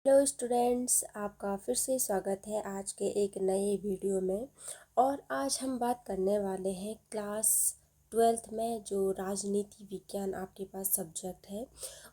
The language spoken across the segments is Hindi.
हेलो स्टूडेंट्स, आपका फिर से स्वागत है आज के एक नए वीडियो में। और आज हम बात करने वाले हैं क्लास 12th में जो राजनीति विज्ञान आपके पास सब्जेक्ट है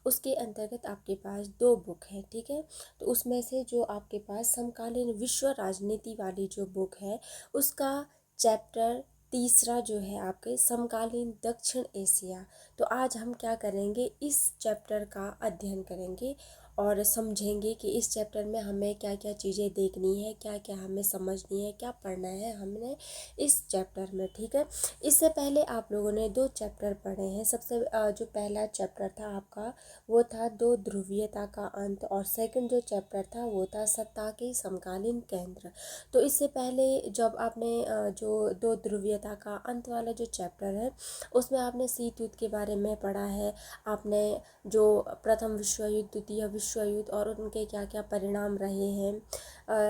उसके अंतर्गत आपके पास दो बुक है। ठीक है, तो उसमें से जो आपके पास समकालीन विश्व राजनीति वाली जो बुक है उसका चैप्टर तीसरा जो है आपके समकालीन दक्षिण एशिया। तो आज हम क्या करेंगे, इस चैप्टर का अध्ययन करेंगे और समझेंगे कि इस चैप्टर में हमें क्या क्या चीज़ें देखनी है, क्या क्या हमें समझनी है, क्या पढ़ना है हमने इस चैप्टर में। ठीक है, इससे पहले आप लोगों ने दो चैप्टर पढ़े हैं। सबसे जो पहला चैप्टर था आपका वो था दो ध्रुवीयता का अंत, और सेकंड जो चैप्टर था वो था सत्ता के समकालीन केंद्र। तो इससे पहले जब आपने जो दो ध्रुवीयता का अंत वाला जो चैप्टर है उसमें आपने शीत युद्ध के बारे में पढ़ा है। आपने जो प्रथम विश्व युद्ध, द्वितीय विश्व युद्ध और उनके क्या क्या परिणाम रहे हैं,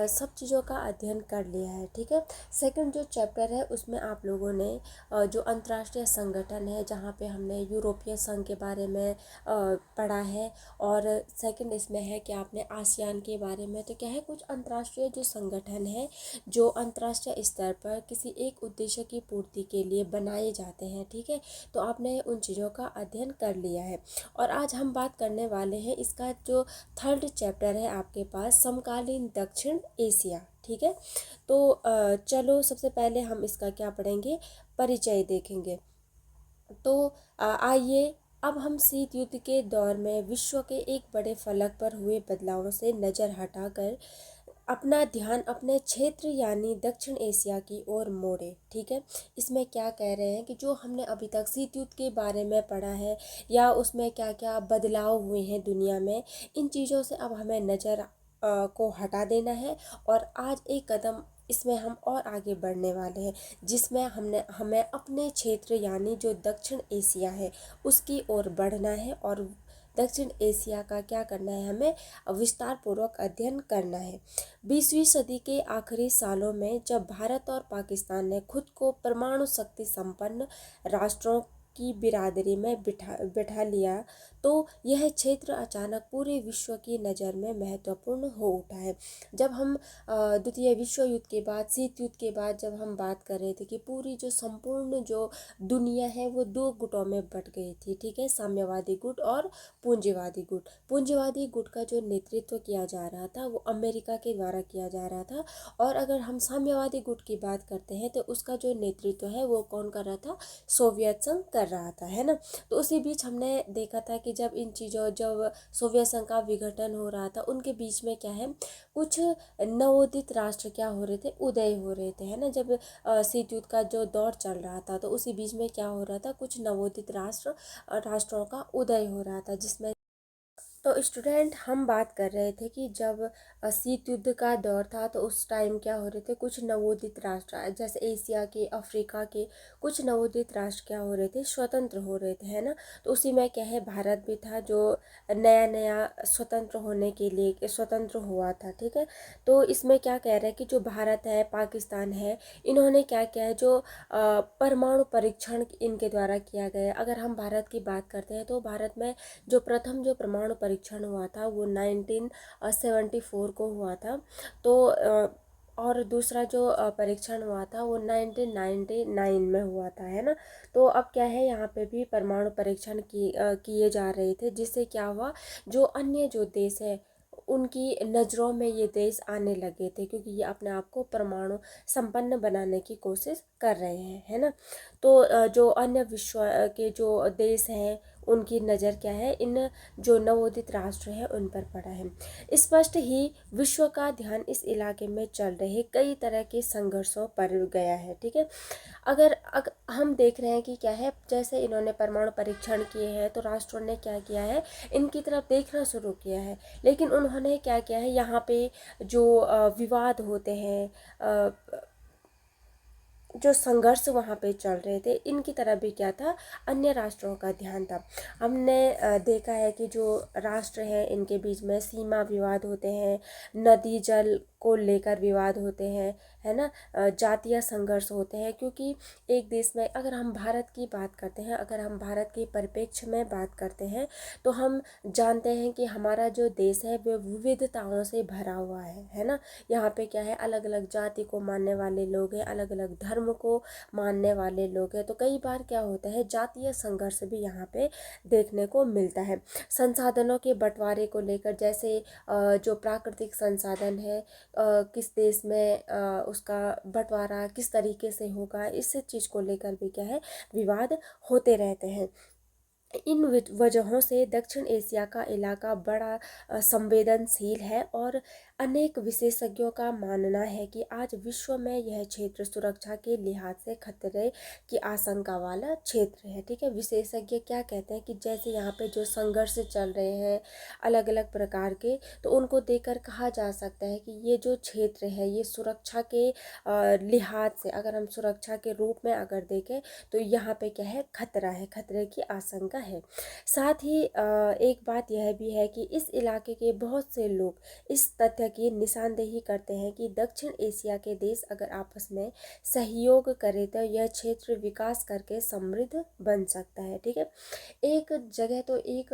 सब चीज़ों का अध्ययन कर लिया है। ठीक है, सेकंड जो चैप्टर है उसमें आप लोगों ने जो अंतर्राष्ट्रीय संगठन है जहाँ पे हमने यूरोपीय संघ के बारे में पढ़ा है, और सेकंड इसमें है कि आपने आसियान के बारे में। तो क्या है, कुछ अंतर्राष्ट्रीय जो संगठन है जो अंतर्राष्ट्रीय स्तर पर किसी एक उद्देश्य की पूर्ति के लिए बनाए जाते हैं। ठीक है, तो आपने उन चीज़ों का अध्ययन कर लिया है। और आज हम बात करने वाले हैं इसका जो थर्ड चैप्टर है आपके पास समकालीन दक्षिण एशिया। ठीक है, तो चलो सबसे पहले हम इसका क्या पढ़ेंगे, परिचय देखेंगे। तो आइए अब हम शीत युद्ध के दौर में विश्व के एक बड़े फलक पर हुए बदलावों से नज़र हटाकर अपना ध्यान अपने क्षेत्र यानी दक्षिण एशिया की ओर मोड़े। ठीक है, इसमें क्या कह रहे हैं कि जो हमने अभी तक शीत युद्ध के बारे में पढ़ा है या उसमें क्या क्या बदलाव हुए हैं दुनिया में, इन चीज़ों से अब हमें नज़र को हटा देना है। और आज एक कदम इसमें हम और आगे बढ़ने वाले हैं जिसमें हमें अपने क्षेत्र यानी जो दक्षिण एशिया है उसकी ओर बढ़ना है, और दक्षिण एशिया का क्या करना है, हमें विस्तार पूर्वक अध्ययन करना है। 20वीं सदी के आखिरी सालों में जब भारत और पाकिस्तान ने खुद को परमाणु शक्ति संपन्न राष्ट्रों की बिरादरी में बिठा लिया, तो यह क्षेत्र अचानक पूरे विश्व की नज़र में महत्वपूर्ण हो उठा है। जब हम द्वितीय विश्व युद्ध के बाद, शीत युद्ध के बाद जब हम बात कर रहे थे कि पूरी जो संपूर्ण जो दुनिया है वो दो गुटों में बट गई थी। ठीक है, साम्यवादी गुट और पूंजीवादी गुट। पूंजीवादी गुट का जो नेतृत्व किया जा रहा था वो अमेरिका के द्वारा किया जा रहा था, और अगर हम साम्यवादी गुट की बात करते हैं तो उसका जो नेतृत्व है वो कौन कर रहा था, सोवियत संघ कर रहा था, है ना। तो उसी बीच हमने देखा था कि जब जब सोवियत संघ का विघटन हो रहा था उनके बीच में क्या है, कुछ नवोदित राष्ट्र क्या हो रहे थे, उदय हो रहे थे, है ना। जब शीत युद्ध का जो दौर चल रहा था तो उसी बीच में क्या हो रहा था, कुछ नवोदित राष्ट्रों का उदय हो रहा था जिसमें। तो स्टूडेंट, हम बात कर रहे थे कि जब शीत युद्ध का दौर था तो उस टाइम क्या हो रहे थे, कुछ नवोदित राष्ट्र जैसे एशिया के, अफ्रीका के कुछ नवोदित राष्ट्र क्या हो रहे थे, स्वतंत्र हो रहे थे, है ना। तो उसी में क्या है, भारत भी था जो नया नया स्वतंत्र होने के लिए स्वतंत्र हुआ था। ठीक है, तो इसमें क्या कह रहे हैं कि जो भारत है, पाकिस्तान है, इन्होंने क्या किया है, जो परमाणु परीक्षण इनके द्वारा किया गया। अगर हम भारत की बात करते हैं तो भारत में जो प्रथम जो परमाणु परीक्षण हुआ था वो 1974 को हुआ था। तो और दूसरा जो परीक्षण हुआ था वो 1999 में हुआ था, है ना। तो अब क्या है, यहाँ पे भी परमाणु परीक्षण किए जा रहे थे, जिससे क्या हुआ, जो अन्य जो देश है उनकी नज़रों में ये देश आने लगे थे, क्योंकि ये अपने आप को परमाणु संपन्न बनाने की कोशिश कर रहे हैं, है ना। तो जो अन्य विश्व के जो देश हैं उनकी नज़र क्या है, इन जो नवोदित राष्ट्र हैं उन पर पड़ा है। स्पष्ट ही विश्व का ध्यान इस इलाके में चल रहे कई तरह के संघर्षों पर गया है। ठीक है, अगर हम देख रहे हैं कि क्या है, जैसे इन्होंने परमाणु परीक्षण किए हैं तो राष्ट्रों ने क्या किया है, इनकी तरफ देखना शुरू किया है। लेकिन उन्होंने क्या किया है, यहाँ पे जो विवाद होते हैं, जो संघर्ष वहाँ पे चल रहे थे, इनकी तरफ भी क्या था, अन्य राष्ट्रों का ध्यान था। हमने देखा है कि जो राष्ट्र हैं इनके बीच में सीमा विवाद होते हैं, नदी जल को लेकर विवाद होते हैं, है ना, जातीय संघर्ष होते हैं। क्योंकि एक देश में अगर हम भारत की बात करते हैं, अगर हम भारत के परिप्रेक्ष्य में बात करते हैं, तो हम जानते हैं कि हमारा जो देश है वो विविधताओं से भरा हुआ है ना। यहाँ पे क्या है, अलग अलग जाति को मानने वाले लोग हैं, अलग अलग धर्म को मानने वाले लोग हैं। तो कई बार क्या होता है, जातीय संघर्ष भी यहाँ पे देखने को मिलता है। संसाधनों के बंटवारे को लेकर, जैसे जो प्राकृतिक संसाधन है किस देश में उसका बंटवारा किस तरीके से होगा, इस चीज़ को लेकर भी क्या है, विवाद होते रहते हैं। इन वजहों से दक्षिण एशिया का इलाका बड़ा संवेदनशील है और अनेक विशेषज्ञों का मानना है कि आज विश्व में यह क्षेत्र सुरक्षा के लिहाज से खतरे की आशंका वाला क्षेत्र है। ठीक है, विशेषज्ञ क्या कहते हैं कि जैसे यहाँ पे जो संघर्ष चल रहे हैं अलग अलग प्रकार के, तो उनको देखकर कहा जा सकता है कि ये जो क्षेत्र है ये सुरक्षा के लिहाज से, अगर हम सुरक्षा के रूप में अगर देखें तो यहाँ पे क्या है, खतरा है, खतरे की आशंका है। साथ ही एक बात यह भी है कि इस इलाके के बहुत से लोग इस तथ्य की निशानदेही करते हैं कि दक्षिण एशिया के देश अगर आपस में सहयोग करें तो यह क्षेत्र विकास करके समृद्ध बन सकता है। ठीक है, एक जगह तो एक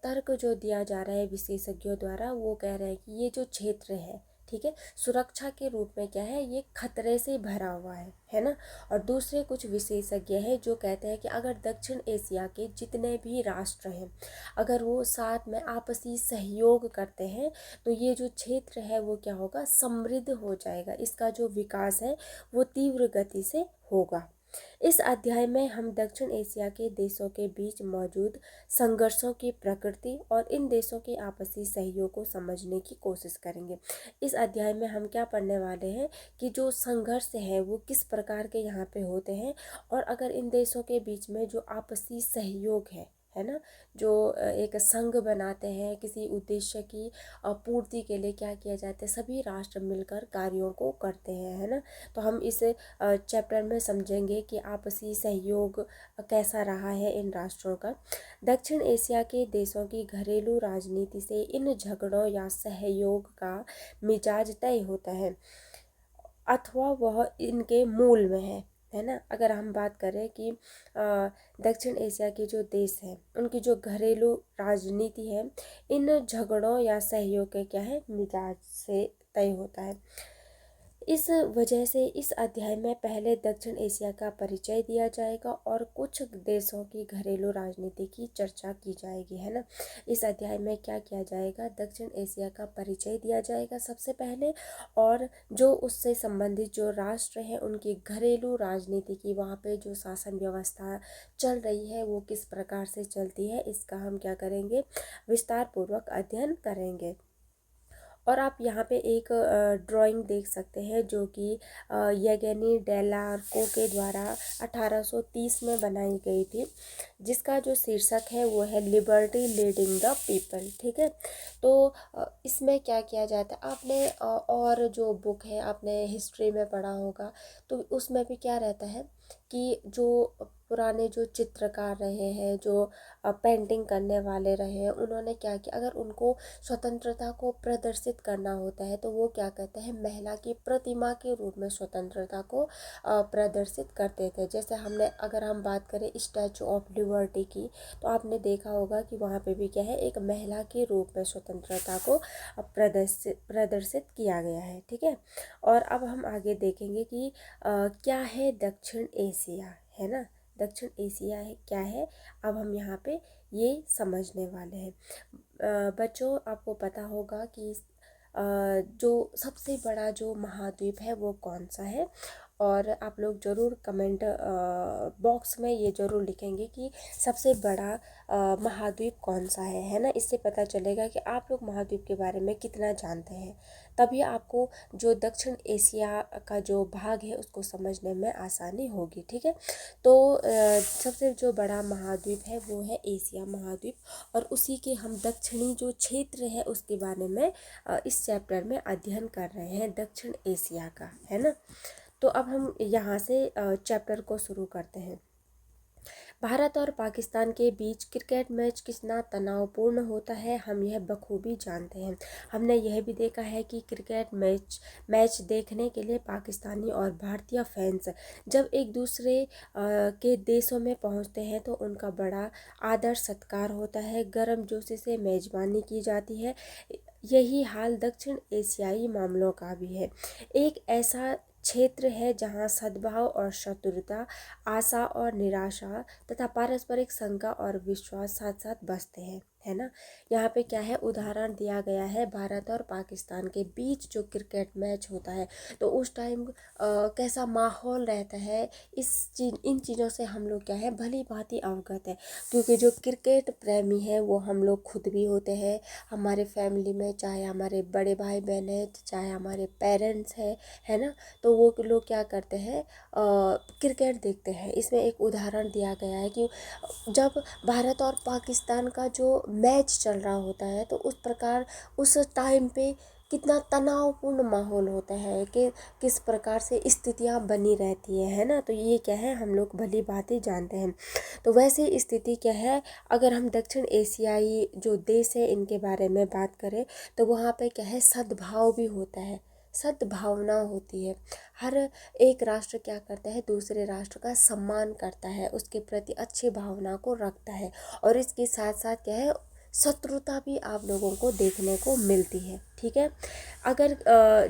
तर्क जो दिया जा रहा है विशेषज्ञों द्वारा, वो कह रहे हैं कि ये जो क्षेत्र है, ठीक है, सुरक्षा के रूप में क्या है, ये खतरे से भरा हुआ है ना। और दूसरे कुछ विशेषज्ञ हैं जो कहते हैं कि अगर दक्षिण एशिया के जितने भी राष्ट्र हैं अगर वो साथ में आपसी सहयोग करते हैं तो ये जो क्षेत्र है वो क्या होगा, समृद्ध हो जाएगा, इसका जो विकास है वो तीव्र गति से होगा। इस अध्याय में हम दक्षिण एशिया के देशों के बीच मौजूद संघर्षों की प्रकृति और इन देशों के आपसी सहयोग को समझने की कोशिश करेंगे। इस अध्याय में हम क्या पढ़ने वाले हैं कि जो संघर्ष है वो किस प्रकार के यहाँ पे होते हैं, और अगर इन देशों के बीच में जो आपसी सहयोग है ना, जो एक संघ बनाते हैं किसी उद्देश्य की पूर्ति के लिए, क्या किया जाता है, सभी राष्ट्र मिलकर कार्यों को करते हैं, है ना। तो हम इस चैप्टर में समझेंगे कि आपसी सहयोग कैसा रहा है इन राष्ट्रों का। दक्षिण एशिया के देशों की घरेलू राजनीति से इन झगड़ों या सहयोग का मिजाज तय होता है अथवा वह इनके मूल में है ना। अगर हम बात करें कि दक्षिण एशिया के जो देश हैं उनकी जो घरेलू राजनीति है इन झगड़ों या सहयोग के क्या है, मिजाज से तय होता है। इस वजह से इस अध्याय में पहले दक्षिण एशिया का परिचय दिया जाएगा और कुछ देशों की घरेलू राजनीति की चर्चा की जाएगी, है ना। इस अध्याय में क्या किया जाएगा, दक्षिण एशिया का परिचय दिया जाएगा सबसे पहले, और जो उससे संबंधित जो राष्ट्र हैं उनकी घरेलू राजनीति की, वहाँ पे जो शासन व्यवस्था चल रही है वो किस प्रकार से चलती है, इसका हम क्या करेंगे, विस्तार पूर्वक अध्ययन करेंगे। और आप यहाँ पे एक ड्राइंग देख सकते हैं जो कि येगेनी डेलार्को के द्वारा 1830 में बनाई गई थी, जिसका जो शीर्षक है वो है लिबर्टी लीडिंग द पीपल। ठीक है, तो इसमें क्या किया जाता है, आपने और जो बुक है आपने हिस्ट्री में पढ़ा होगा, तो उसमें भी क्या रहता है कि जो पुराने जो चित्रकार रहे हैं, जो पेंटिंग करने वाले रहे हैं, उन्होंने क्या किया, अगर उनको स्वतंत्रता को प्रदर्शित करना होता है तो वो क्या कहते हैं, महिला की प्रतिमा के रूप में स्वतंत्रता को प्रदर्शित करते थे। जैसे हमने अगर हम बात करें स्टैचू ऑफ लिबर्टी की, तो आपने देखा होगा कि वहाँ पे भी क्या है, एक महिला के रूप में स्वतंत्रता को प्रदर्शित किया गया है। ठीक है, और अब हम आगे देखेंगे कि क्या है दक्षिण एशिया, है ना, दक्षिण एशिया है क्या है, अब हम यहाँ पे ये समझने वाले हैं। बच्चों आपको पता होगा कि जो सबसे बड़ा जो महाद्वीप है वो कौन सा है, और आप लोग ज़रूर कमेंट बॉक्स में ये ज़रूर लिखेंगे कि सबसे बड़ा महाद्वीप कौन सा है ना। इससे पता चलेगा कि आप लोग महाद्वीप के बारे में कितना जानते हैं, तभी आपको जो दक्षिण एशिया का जो भाग है उसको समझने में आसानी होगी। ठीक है, तो सबसे जो बड़ा महाद्वीप है वो है एशिया महाद्वीप, और उसी के हम दक्षिणी जो क्षेत्र है उसके बारे में इस चैप्टर में अध्ययन कर रहे हैं, दक्षिण एशिया का, है ना। तो अब हम यहाँ से चैप्टर को शुरू करते हैं। भारत और पाकिस्तान के बीच क्रिकेट मैच कितना तनावपूर्ण होता है हम यह बखूबी जानते हैं। हमने यह भी देखा है कि क्रिकेट मैच देखने के लिए पाकिस्तानी और भारतीय फैंस जब एक दूसरे के देशों में पहुंचते हैं तो उनका बड़ा आदर सत्कार होता है, गर्मजोशी से मेज़बानी की जाती है। यही हाल दक्षिण एशियाई मामलों का भी है। एक ऐसा क्षेत्र है जहां सद्भाव और शत्रुता, आशा और निराशा तथा पारस्परिक शंका और विश्वास साथ साथ बसते हैं, है ना। यहाँ पे क्या है, उदाहरण दिया गया है भारत और पाकिस्तान के बीच जो क्रिकेट मैच होता है तो उस टाइम कैसा माहौल रहता है, इन चीज़ों से हम लोग क्या है भली भांति अवगत है। क्योंकि जो क्रिकेट प्रेमी है वो हम लोग खुद भी होते हैं, हमारे फैमिली में चाहे हमारे बड़े भाई बहन है, चाहे हमारे पेरेंट्स हैं, है ना। तो वो लोग क्या करते हैं, क्रिकेट देखते हैं। इसमें एक उदाहरण दिया गया है कि जब भारत और पाकिस्तान का जो मैच चल रहा होता है तो उस प्रकार उस टाइम पे कितना तनावपूर्ण माहौल होता है कि किस प्रकार से स्थितियां बनी रहती है ना। तो ये क्या है, हम लोग भली भांति जानते हैं। तो वैसी स्थिति क्या है, अगर हम दक्षिण एशियाई जो देश है इनके बारे में बात करें तो वहाँ पे क्या है, सद्भाव भी होता है, सद्भावना होती है। हर एक राष्ट्र क्या करता है, दूसरे राष्ट्र का सम्मान करता है, उसके प्रति अच्छी भावना को रखता है। और इसके साथ साथ क्या है, शत्रुता भी आप लोगों को देखने को मिलती है, ठीक है। अगर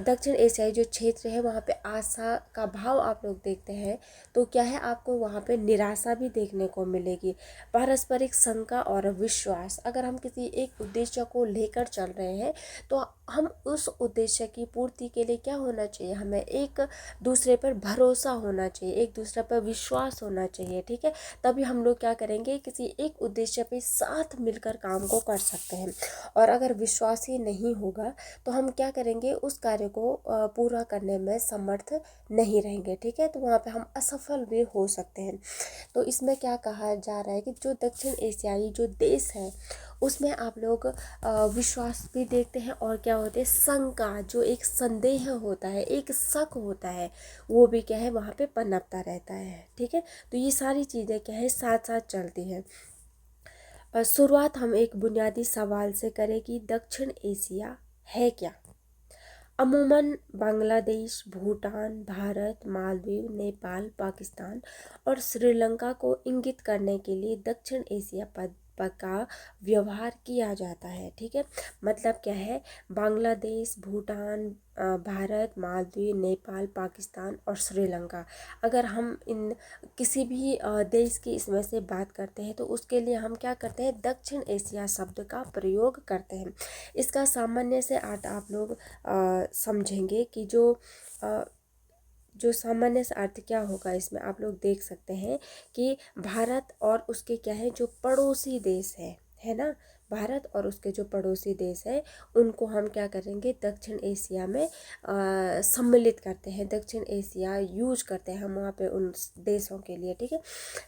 दक्षिण एशियाई जो क्षेत्र है वहाँ पे आशा का भाव आप लोग देखते हैं तो क्या है, आपको वहाँ पे निराशा भी देखने को मिलेगी। पारस्परिक शंका और विश्वास, अगर हम किसी एक उद्देश्य को लेकर चल रहे हैं तो हम उस उद्देश्य की पूर्ति के लिए क्या होना चाहिए, हमें एक दूसरे पर भरोसा होना चाहिए, एक दूसरे पर विश्वास होना चाहिए, ठीक है। तभी हम लोग क्या करेंगे, किसी एक उद्देश्य पे साथ मिलकर काम को कर सकते हैं। और अगर विश्वास ही नहीं होगा तो हम क्या करेंगे, उस कार्य को पूरा करने में समर्थ नहीं रहेंगे, ठीक है। तो वहाँ पे हम असफल भी हो सकते हैं। तो इसमें क्या कहा जा रहा है कि जो दक्षिण एशियाई जो देश है उसमें आप लोग विश्वास भी देखते हैं और क्या होते हैं, शंका, जो एक संदेह होता है, एक शक होता है, वो भी क्या है वहाँ पे पनपता रहता है, ठीक है। तो ये सारी चीज़ें क्या है साथ साथ चलती हैं। शुरुआत हम एक बुनियादी सवाल से करें कि दक्षिण एशिया है क्या। अमूमन बांग्लादेश, भूटान, भारत, मालदीव, नेपाल, पाकिस्तान और श्रीलंका को इंगित करने के लिए दक्षिण एशिया पद का व्यवहार किया जाता है, ठीक है। मतलब क्या है, बांग्लादेश, भूटान, भारत, मालदीव, नेपाल, पाकिस्तान और श्रीलंका, अगर हम इन किसी भी देश की इसमें से बात करते हैं तो उसके लिए हम क्या करते हैं, दक्षिण एशिया शब्द का प्रयोग करते हैं। इसका सामान्य से अर्थ आप लोग समझेंगे कि जो सामान्य से अर्थ क्या होगा, इसमें आप लोग देख सकते हैं कि भारत और उसके क्या है जो पड़ोसी देश है ना, भारत और उसके जो पड़ोसी देश है उनको हम क्या करेंगे, दक्षिण एशिया में सम्मिलित करते हैं, दक्षिण एशिया यूज करते हैं हम वहाँ पे उन देशों के लिए, ठीक है।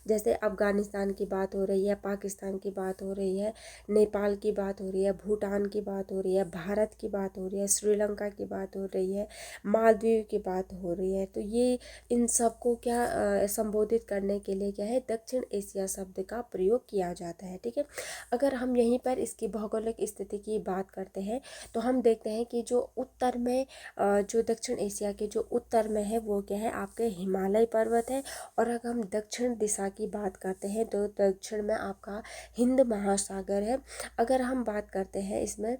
जैसे अफ़गानिस्तान की बात हो रही है, पाकिस्तान की बात हो रही है, नेपाल की बात हो रही है, भूटान की बात हो रही है, भारत की बात हो रही है, श्रीलंका की बात हो रही है, मालदीव की बात हो रही है। तो ये इन सब को क्या संबोधित करने के लिए क्या है, दक्षिण एशिया शब्द का प्रयोग किया जाता है, ठीक है। अगर हम यहीं पर इसकी भौगोलिक स्थिति की बात करते हैं तो हम देखते हैं कि जो उत्तर में जो दक्षिण एशिया के जो उत्तर में है वो क्या है, आपके हिमालय पर्वत है। और अगर हम दक्षिण दिशा की बात करते हैं तो दक्षिण में आपका हिंद महासागर है। अगर हम बात करते हैं इसमें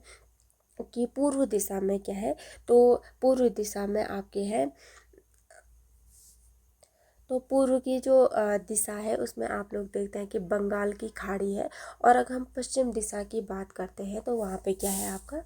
कि पूर्व दिशा में क्या है, तो पूर्व दिशा में आपके है, तो पूर्व की जो दिशा है उसमें आप लोग देखते हैं कि बंगाल की खाड़ी है। और अगर हम पश्चिम दिशा की बात करते हैं तो वहाँ पे क्या है, आपका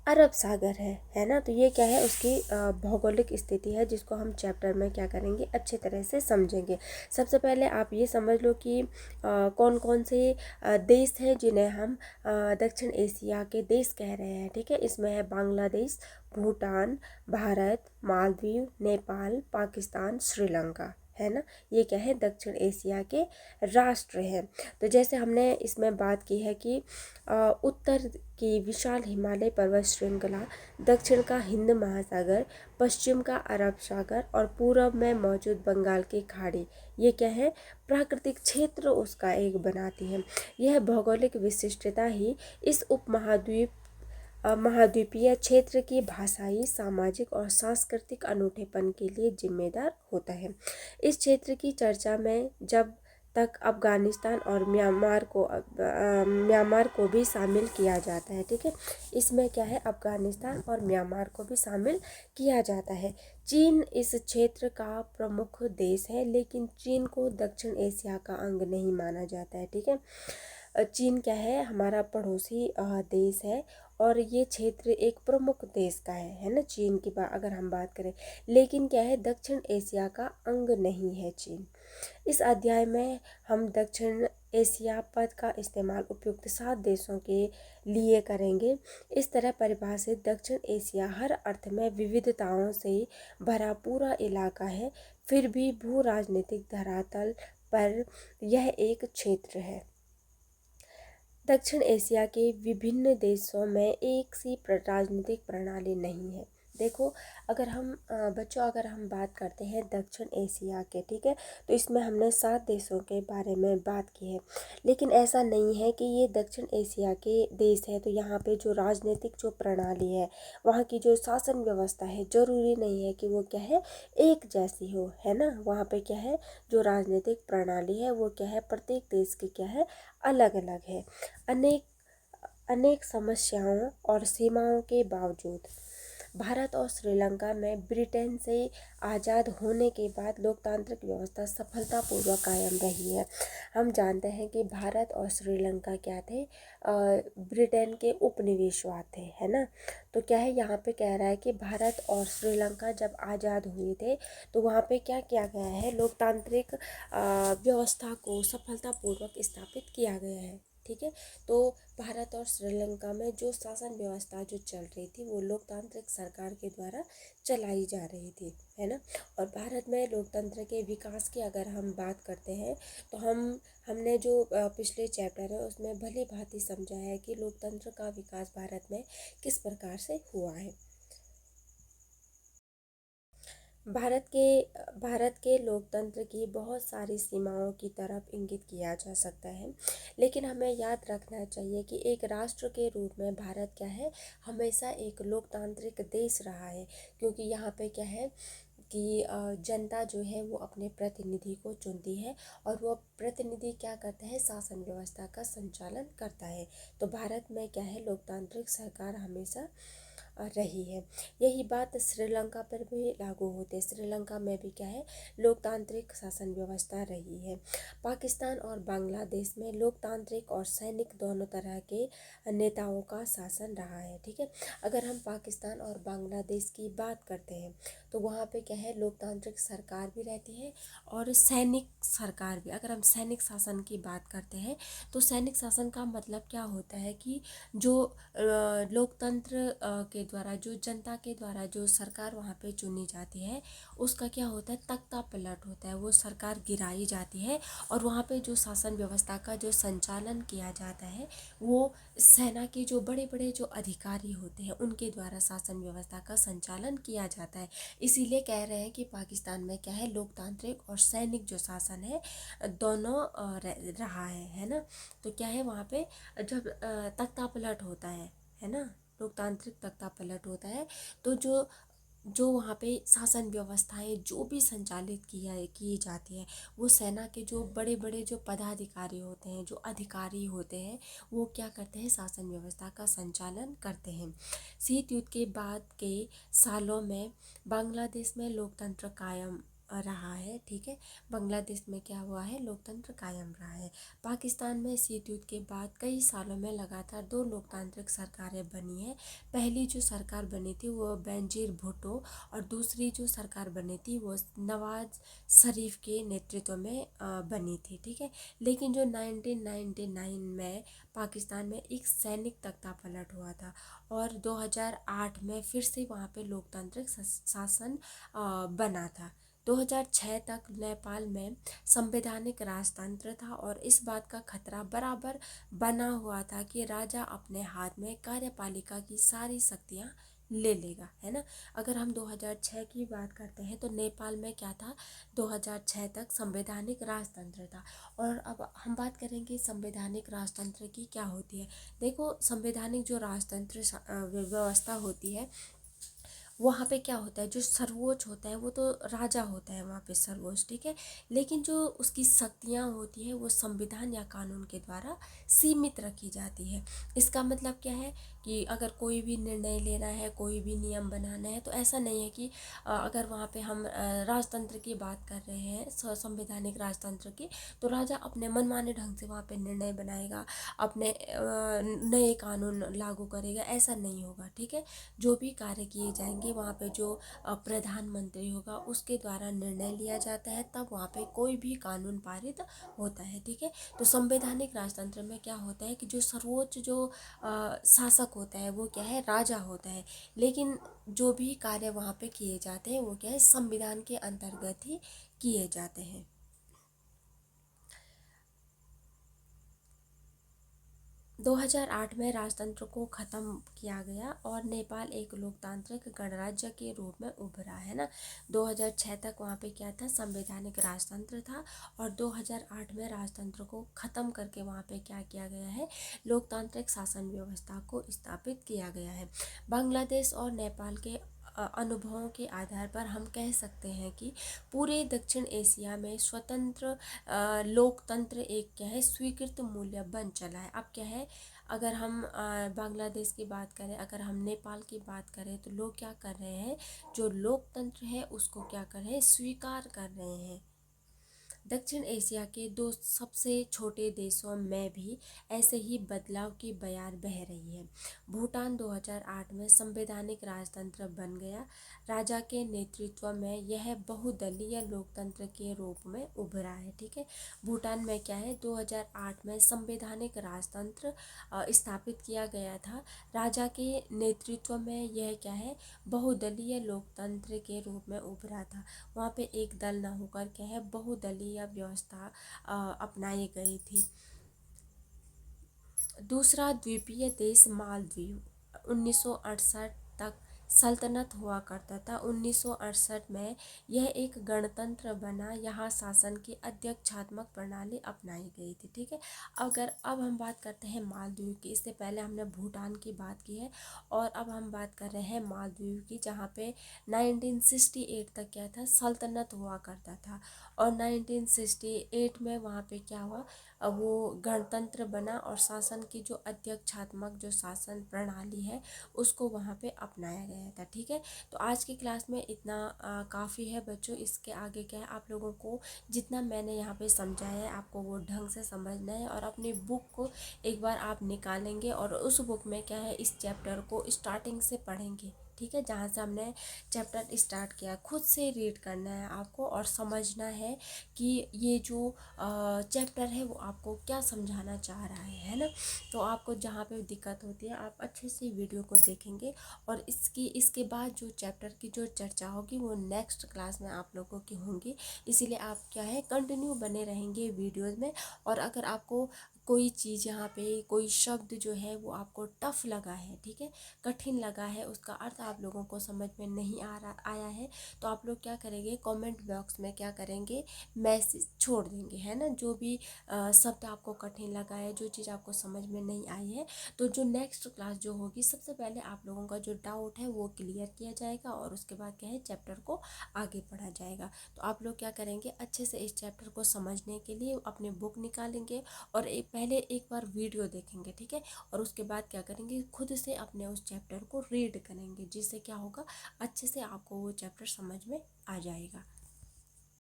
अरब सागर है ना। तो ये क्या है, उसकी भौगोलिक स्थिति है जिसको हम चैप्टर में क्या करेंगे, अच्छे तरह से समझेंगे। सबसे पहले आप ये समझ लो कि कौन कौन से देश हैं जिन्हें हम दक्षिण एशिया के देश कह रहे हैं, ठीक है। इसमें है बांग्लादेश, भूटान, भारत, मालदीव, नेपाल, पाकिस्तान, श्रीलंका, है ना। ये क्या है, दक्षिण एशिया के राष्ट्र हैं। तो जैसे हमने इसमें बात की है कि उत्तर की विशाल हिमालय पर्वत श्रृंखला, दक्षिण का हिंद महासागर, पश्चिम का अरब सागर और पूर्व में मौजूद बंगाल की खाड़ी, ये क्या है, प्राकृतिक क्षेत्र उसका एक बनाती है। यह भौगोलिक विशिष्टता ही इस महाद्वीपीय क्षेत्र की भाषाई, सामाजिक और सांस्कृतिक अनूठेपन के लिए जिम्मेदार होता है। इस क्षेत्र की चर्चा में जब तक अफगानिस्तान और म्यांमार को भी शामिल किया जाता है, ठीक है। इसमें क्या है, अफगानिस्तान और म्यांमार को भी शामिल किया जाता है। चीन इस क्षेत्र का प्रमुख देश है, लेकिन चीन को दक्षिण एशिया का अंग नहीं माना जाता है, ठीक है। चीन क्या है, हमारा पड़ोसी देश है और ये क्षेत्र एक प्रमुख देश का है ना, चीन की अगर हम बात करें। लेकिन क्या है, दक्षिण एशिया का अंग नहीं है चीन। इस अध्याय में हम दक्षिण एशिया पद का इस्तेमाल उपयुक्त 7 देशों के लिए करेंगे। इस तरह परिभाषित दक्षिण एशिया हर अर्थ में विविधताओं से भरा पूरा इलाका है, फिर भी भू राजनीतिक धरातल पर यह एक क्षेत्र है। दक्षिण एशिया के विभिन्न देशों में एक सी राजनीतिक प्रणाली नहीं है। देखो, अगर हम बच्चों अगर हम बात करते हैं दक्षिण एशिया के, ठीक है, तो इसमें हमने 7 देशों के बारे में बात की है। लेकिन ऐसा नहीं है कि ये दक्षिण एशिया के देश है तो यहाँ पे जो राजनीतिक जो प्रणाली है, वहाँ की जो शासन व्यवस्था है, ज़रूरी नहीं है कि वो क्या है, एक जैसी हो, है ना। वहाँ पे क्या है, जो राजनीतिक प्रणाली है वो क्या है, प्रत्येक देश की क्या है, अलग अलग है। अनेक अनेक समस्याओं और सीमाओं के बावजूद भारत और श्रीलंका में ब्रिटेन से आज़ाद होने के बाद लोकतांत्रिक व्यवस्था सफलतापूर्वक कायम रही है। हम जानते हैं कि भारत और श्रीलंका क्या थे, ब्रिटेन के उपनिवेशवाद थे, है ना। तो क्या है, यहाँ पे कह रहा है कि भारत और श्रीलंका जब आज़ाद हुए थे तो वहाँ पे क्या किया गया है, लोकतांत्रिक व्यवस्था को सफलतापूर्वक स्थापित किया गया है, ठीक है। तो भारत और श्रीलंका में जो शासन व्यवस्था जो चल रही थी वो लोकतांत्रिक सरकार के द्वारा चलाई जा रही थी, है ना। और भारत में लोकतंत्र के विकास की अगर हम बात करते हैं तो हमने जो पिछले चैप्टर है उसमें भली भांति समझा है कि लोकतंत्र का विकास भारत में किस प्रकार से हुआ है। भारत के लोकतंत्र की बहुत सारी सीमाओं की तरफ इंगित किया जा सकता है, लेकिन हमें याद रखना चाहिए कि एक राष्ट्र के रूप में भारत क्या है, हमेशा एक लोकतांत्रिक देश रहा है। क्योंकि यहाँ पे क्या है कि जनता जो है वो अपने प्रतिनिधि को चुनती है और वो प्रतिनिधि क्या करता है, शासन व्यवस्था का संचालन करता है। तो भारत में क्या है, लोकतांत्रिक सरकार हमेशा रही है। यही बात श्रीलंका पर भी लागू होती है। श्रीलंका में भी क्या है, लोकतांत्रिक शासन व्यवस्था रही है। पाकिस्तान और बांग्लादेश में लोकतांत्रिक और सैनिक दोनों तरह के नेताओं का शासन रहा है, ठीक है। अगर हम पाकिस्तान और बांग्लादेश की बात करते हैं तो वहाँ पे क्या है, लोकतांत्रिक सरकार भी रहती है और सैनिक सरकार भी। अगर हम सैनिक शासन की बात करते हैं तो सैनिक शासन का मतलब क्या होता है कि जो लोकतंत्र के द्वारा, जो जनता के द्वारा जो सरकार वहाँ पे चुनी जाती है उसका क्या होता है, तख्ता पलट होता है, वो सरकार गिराई जाती है और वहाँ पे जो शासन व्यवस्था का जो संचालन किया जाता है वो सेना के जो बड़े बड़े जो अधिकारी होते हैं उनके द्वारा शासन व्यवस्था का संचालन किया जाता है। इसीलिए कह रहे हैं कि पाकिस्तान में क्या है, लोकतांत्रिक और सैनिक जो शासन है दोनों रहा है ना। तो क्या है, वहाँ पे जब तख्ता पलट होता है ना, लोकतांत्रिक तख्ता पलट होता है तो जो वहाँ पे शासन व्यवस्थाएं जो भी संचालित की जाती है वो सेना के जो बड़े बड़े जो पदाधिकारी होते हैं, जो अधिकारी होते हैं, वो क्या करते हैं, शासन व्यवस्था का संचालन करते हैं। शीत युद्ध के बाद के सालों में बांग्लादेश में लोकतंत्र कायम रहा है, ठीक है। बांग्लादेश में क्या हुआ है, लोकतंत्र कायम रहा है। पाकिस्तान में शीत युद्ध के बाद कई सालों में लगातार 2 लोकतांत्रिक सरकारें बनी है। पहली जो सरकार बनी थी वो बेनजीर भुट्टो और दूसरी जो सरकार बनी थी वो नवाज शरीफ के नेतृत्व में बनी थी, ठीक है। लेकिन जो 1999 में पाकिस्तान में एक सैनिक तख्ता पलट हुआ था और 2008 में फिर से वहाँ पे लोकतांत्रिक शासन बना था। 2006 तक नेपाल में संवैधानिक राजतंत्र था और इस बात का खतरा बराबर बना हुआ था कि राजा अपने हाथ में कार्यपालिका की सारी शक्तियां ले लेगा, है ना। अगर हम 2006 की बात करते हैं तो नेपाल में क्या था, 2006 तक संवैधानिक राजतंत्र था। और अब हम बात करेंगे संवैधानिक राजतंत्र की क्या होती है। देखो, संवैधानिक जो राजतंत्र व्यवस्था होती है, वहाँ पे क्या होता है, जो सर्वोच्च होता है वो तो राजा होता है वहाँ पे सर्वोच्च, ठीक है। लेकिन जो उसकी शक्तियाँ होती है वो संविधान या कानून के द्वारा सीमित रखी जाती है। इसका मतलब क्या है कि अगर कोई भी निर्णय लेना है, कोई भी नियम बनाना है, तो ऐसा नहीं है कि अगर वहाँ पे हम राजतंत्र की बात कर रहे हैं, संवैधानिक राजतंत्र की, तो राजा अपने मनमाने ढंग से वहाँ पे निर्णय बनाएगा, अपने नए कानून लागू करेगा, ऐसा नहीं होगा, ठीक है। जो भी कार्य किए जाएंगे वहाँ पे जो प्रधानमंत्री होगा उसके द्वारा निर्णय लिया जाता है, तब वहाँ पे कोई भी कानून पारित होता है, ठीक है। तो संवैधानिक राजतंत्र में क्या होता है कि जो सर्वोच्च जो शासक होता है वो क्या है, राजा होता है। लेकिन जो भी कार्य वहाँ पे किए जाते हैं वो क्या है, संविधान के अंतर्गत ही किए जाते हैं। 2008 में राजतंत्र को ख़त्म किया गया और नेपाल एक लोकतांत्रिक गणराज्य के रूप में उभरा, है ना। 2006 तक वहाँ पे क्या था, संवैधानिक राजतंत्र था, और 2008 में राजतंत्र को ख़त्म करके वहाँ पे क्या किया गया है, लोकतांत्रिक शासन व्यवस्था को स्थापित किया गया है। बांग्लादेश और नेपाल के अनुभवों के आधार पर हम कह सकते हैं कि पूरे दक्षिण एशिया में स्वतंत्र लोकतंत्र एक क्या है, स्वीकृत मूल्य बन चला है। अब क्या है, अगर हम बांग्लादेश की बात करें, अगर हम नेपाल की बात करें, तो लोग क्या कर रहे हैं, जो लोकतंत्र है उसको क्या कर रहे हैं, स्वीकार कर रहे हैं। दक्षिण एशिया के दो सबसे छोटे देशों में भी ऐसे ही बदलाव की बयार बह रही है। भूटान 2008 में संवैधानिक राजतंत्र बन गया। राजा के नेतृत्व में यह बहुदलीय लोकतंत्र के रूप में उभरा है, ठीक है। भूटान में क्या है, 2008 में संवैधानिक राजतंत्र स्थापित किया गया था। राजा के नेतृत्व में यह क्या है, बहुदलीय लोकतंत्र के रूप में उभरा था। वहाँ पे एक दल ना होकर क्या है, बहुदलीय व्यवस्था अपनाई गई थी। दूसरा द्वीपीय देश मालदीव 1968 तक सल्तनत हुआ करता था। 1968 में यह एक गणतंत्र बना। यहाँ शासन की अध्यक्षात्मक प्रणाली अपनाई गई थी, ठीक है। अगर अब हम बात करते हैं मालदीव की, इससे पहले हमने भूटान की बात की है और अब हम बात कर रहे हैं मालदीव की, जहाँ पे 1968 तक क्या था, सल्तनत हुआ करता था। और 1968 में वहाँ पे क्या हुआ, अब वो गणतंत्र बना और शासन की जो अध्यक्षात्मक जो शासन प्रणाली है उसको वहाँ पे अपनाया गया था, ठीक है। तो आज की क्लास में इतना काफ़ी है बच्चों। इसके आगे क्या है, आप लोगों को जितना मैंने यहाँ पे समझाया है आपको वो ढंग से समझना है, और अपनी बुक को एक बार आप निकालेंगे और उस बुक में क्या है, इस चैप्टर को स्टार्टिंग से पढ़ेंगे, ठीक है। जहाँ से हमने चैप्टर स्टार्ट किया, खुद से रीड करना है आपको और समझना है कि ये जो चैप्टर है वो आपको क्या समझाना चाह रहा है ना। तो आपको जहाँ पे दिक्कत होती है आप अच्छे से वीडियो को देखेंगे, और इसके बाद जो चैप्टर की जो चर्चा होगी वो नेक्स्ट क्लास में आप लोगों की होंगी। इसीलिए आप क्या है, कंटिन्यू बने रहेंगे वीडियोज़ में। और अगर आपको कोई चीज़ यहाँ पे कोई शब्द जो है वो आपको टफ लगा है, ठीक है, कठिन लगा है, उसका अर्थ आप लोगों को समझ में नहीं आया है, तो आप लोग क्या करेंगे, कमेंट बॉक्स में क्या करेंगे, मैसेज छोड़ देंगे, है ना। जो भी शब्द आपको कठिन लगा है, जो चीज़ आपको समझ में नहीं आई है, तो जो नेक्स्ट क्लास जो होगी सबसे पहले आप लोगों का जो डाउट है वो क्लियर किया जाएगा, और उसके बाद क्या है, चैप्टर को आगे पढ़ा जाएगा। तो आप लोग क्या करेंगे, अच्छे से इस चैप्टर को समझने के लिए अपने बुक निकालेंगे और पहले एक बार वीडियो देखेंगे, ठीक है। और उसके बाद क्या करेंगे, खुद से अपने उस चैप्टर को रीड करेंगे, जिससे क्या होगा, अच्छे से आपको वो चैप्टर समझ में आ जाएगा।